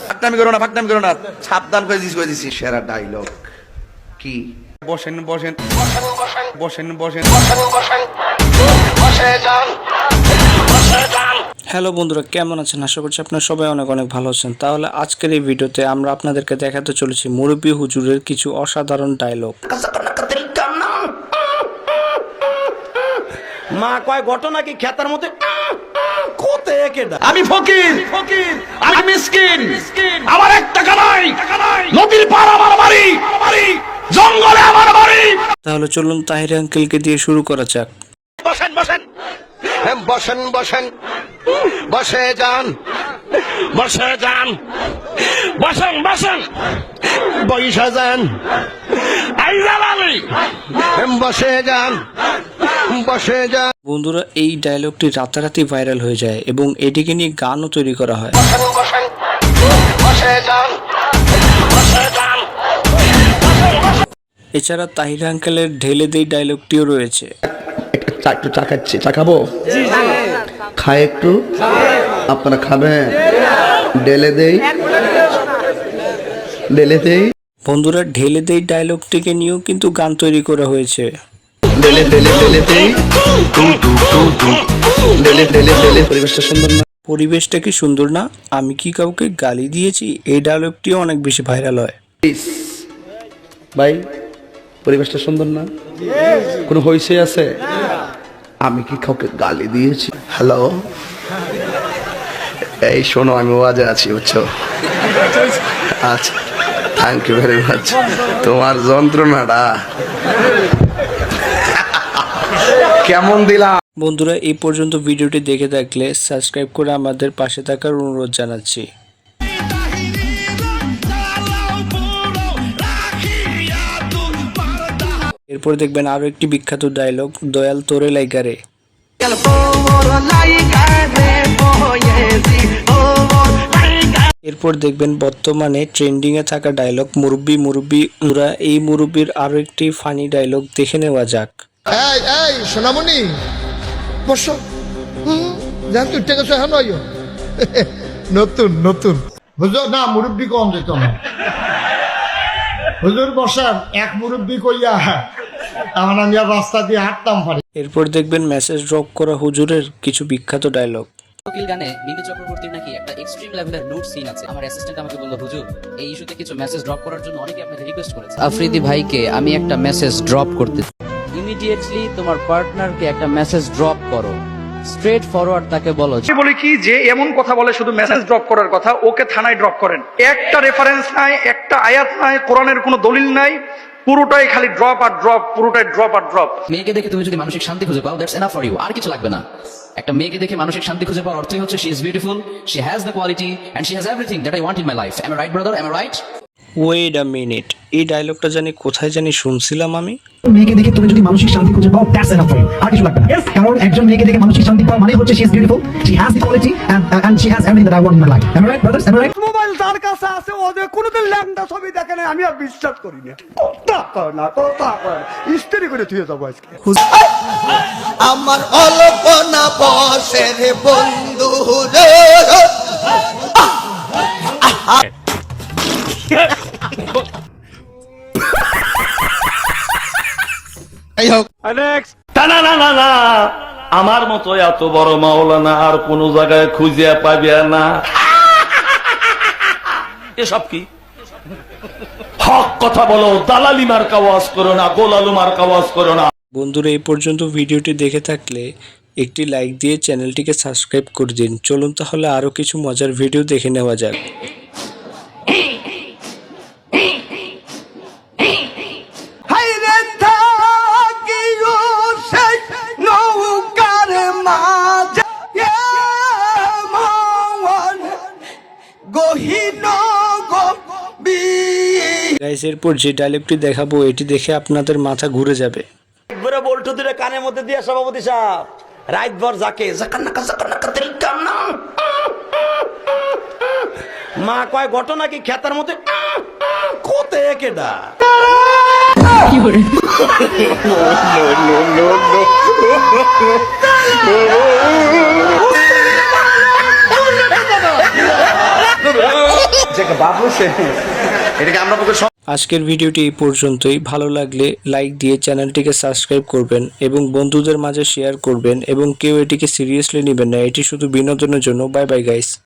ফাকনামি করো না সাবধান করে দিছি সেরা ডায়লগ কি বসেন হ্যালো বন্ধুরা, কেমন আছেন? আশা করছি আপনারা সবাই অনেক অনেক ভালো আছেন। তাহলে আজকের এই ভিডিওতে আমরা আপনাদেরকে দেখাতে চলেছি মুরব্বী হুজুরের কিছু অসাধারণ ডায়লগ। মা কয় ঘটনা কি খেতার মধ্যে আমি ফকির আমি মিসকিন আমার এক টাকা নাই নদীর পার আমার বাড়ি জঙ্গলে আমার বাড়ি। তাহলে চলুন তাহির আঙ্কেলকে দিয়ে শুরু করা যাক। বসেন বসে যান বসে যান আইজাল আলী বসে যান বন্ধুরা, এই ডায়লগটি রাতারাতি ভাইরাল হয়ে যায় এবং এটিকে নিয়ে গানও তৈরি করা হয়। এছাড়া তাহির আঙ্কেলের ঢেলে দেই ডায়লগটিও রয়েছে। একটু চা খাচ্ছি, চা খাবো? খায় একটু, আপনারা খাবেন? ঢেলে দেই। বন্ধুরা, ঢেলে দেই ডায়লগটিকে নিয়েও কিন্তু গান তৈরি করা হয়েছে। পরিবেশটা সুন্দর না? পরিবেশটা কি সুন্দর না? আমি কি কাউকে গালি দিয়েছি? এই ডায়লগটিও অনেক বেশি ভাইরাল হয়। ভাই, পরিবেশটা সুন্দর না? কোনো হইছে আছে? আমি কি কাউকে গালি দিয়েছি? হ্যালো, এই শোনো, আমি ওয়াজে আছি, বুঝছো? আচ্ছা, থ্যাংক ইউ ভেরি মাচ। তোমার যন্ত্রণাটা কেমন দিলাম? বন্ধুরা, এই পর্যন্ত ভিডিওটি দেখে থাকলে সাবস্ক্রাইব করে আমাদের পাশে থাকার অনুরোধ জানাচ্ছি। এরপর দেখবেন আরো একটি বিখ্যাত ডায়লগ, দয়াল তোরে লাইগারে। এরপর দেখবেন বর্তমানে ট্রেন্ডিং এ থাকা ডায়লগ মুরব্বি। ওরা এই মুরব্বির আরো একটি ফানি ডায়লগ দেখে নেওয়া যাক। এই সোনামণি বসো, জান তুই টেকে এখন আইও নতুন হুজুর না মুরব্বি কম যেত না হুজুর বসান এক মুরব্বি কইয়া তখন আমি আর রাস্তা দিয়ে হাঁটতাম পারি। এরপর দেখবেন মেসেজ ড্রপ করা হুজুরের কিছু বিখ্যাত ডায়লগ। কোকিল গানে মিমি চক্রবর্তীর নাকি একটা এক্সট্রিম লেভেলের নুড সিন আছে। আমার অ্যাসিস্ট্যান্ট আমাকে বলল, হুজুর এই ইস্যুতে কিছু মেসেজ ড্রপ করার জন্য অনেকে আপনাকে রিকোয়েস্ট করেছে। আফ্রিদি ভাইকে আমি একটা মেসেজ ড্রপ করতে, ইমিডিয়েটলি তোমার পার্টনারকে একটা মেসেজ ড্রপ করো, স্ট্রেট ফরওয়ার্ড তাকে বলো। বলি কি যে এমন কথা বলে শুধু মেসেজ ড্রপ করার কথা, ওকে থানায় ড্রপ করেন। একটা রেফারেন্স নাই, একটা আয়াত নাই, কোরআনের কোনো দলিল নাই, পুরোটাই খালি ড্রপ আর ড্রপ, পুরোটাই ড্রপ আর ড্রপ। মেয়েকে দেখে তুমি যদি মানসিক শান্তি খুঁজে পাও, দ্যাটস এনাফ ফর ইউ, আর কিছু লাগবে না। একটা মেয়েকে দেখে মানসিক শান্তি খুঁজে পাওয়ার অর্থই হচ্ছে she is beautiful, she has the quality and she has everything that I want in my life. Am I right brother? Am I right? Wait a minute, এই ডায়লগটা কোথায় শুনছিলাম আমি। মেয়েকে দেখে তুমি যদি মানসিক শান্তি খুঁজে পাও, দ্যাটস এনাফ ফর ইউ, আর কিছু লাগবে না। কারণ একজন মেয়েকে দেখে মানসিক শান্তি পাওয়া মানে হচ্ছে she is beautiful, she has the quality and she has everything that I want in my life. Am I right brothers? Am I right? Mobile তার কাছে আছে, ওদের কোনোদিন ল্যাংটা ছবি দেখে না, আমি আর বিশ্বাস করি না। কথা স্টেরি করে তুই যাবো আজকে। আমার অল্পনা বসে রে বন্ধু রে, না, আমার মতো এত বড় মাওলানা আর কোন জায়গায় খুঁজে পাবে না। এসব কি হক কথা বলো, দালালি মার্কা ওয়াজ করো না, গোলালু মার্কা ওয়াজ করো না। বন্ধুরা, এই পর্যন্ত ভিডিওটি দেখে থাকলে একটি লাইক দিয়ে চ্যানেলটিকে সাবস্ক্রাইব করে দিন। চলুন তাহলে আরো কিছু মজার ভিডিও দেখে নেওয়া যাক। গাইস, এরপর যে ডায়লগটি দেখাবো এটি দেখে আপনাদের মাথা ঘুরে যাবে। একবারে বল্টু দিলে কানের মধ্যে দিয়ে সভাপতি সাহেব রাত ভর যাকে মা কয় ঘটনা কি খেতার মধ্যে কোথায় কেডা বাবু সে এটাকে আমরা পক্ষে আজকের ভিডিওটি এই পর্যন্তই। ভালো লাগলে লাইক দিয়ে চ্যানেলটিকে সাবস্ক্রাইব করবেন এবং বন্ধুদের মাঝে শেয়ার করবেন এবং কেউ এটিকে সিরিয়াসলি নেবেন না, এটি শুধু বিনোদনের জন্য। Bye bye guys.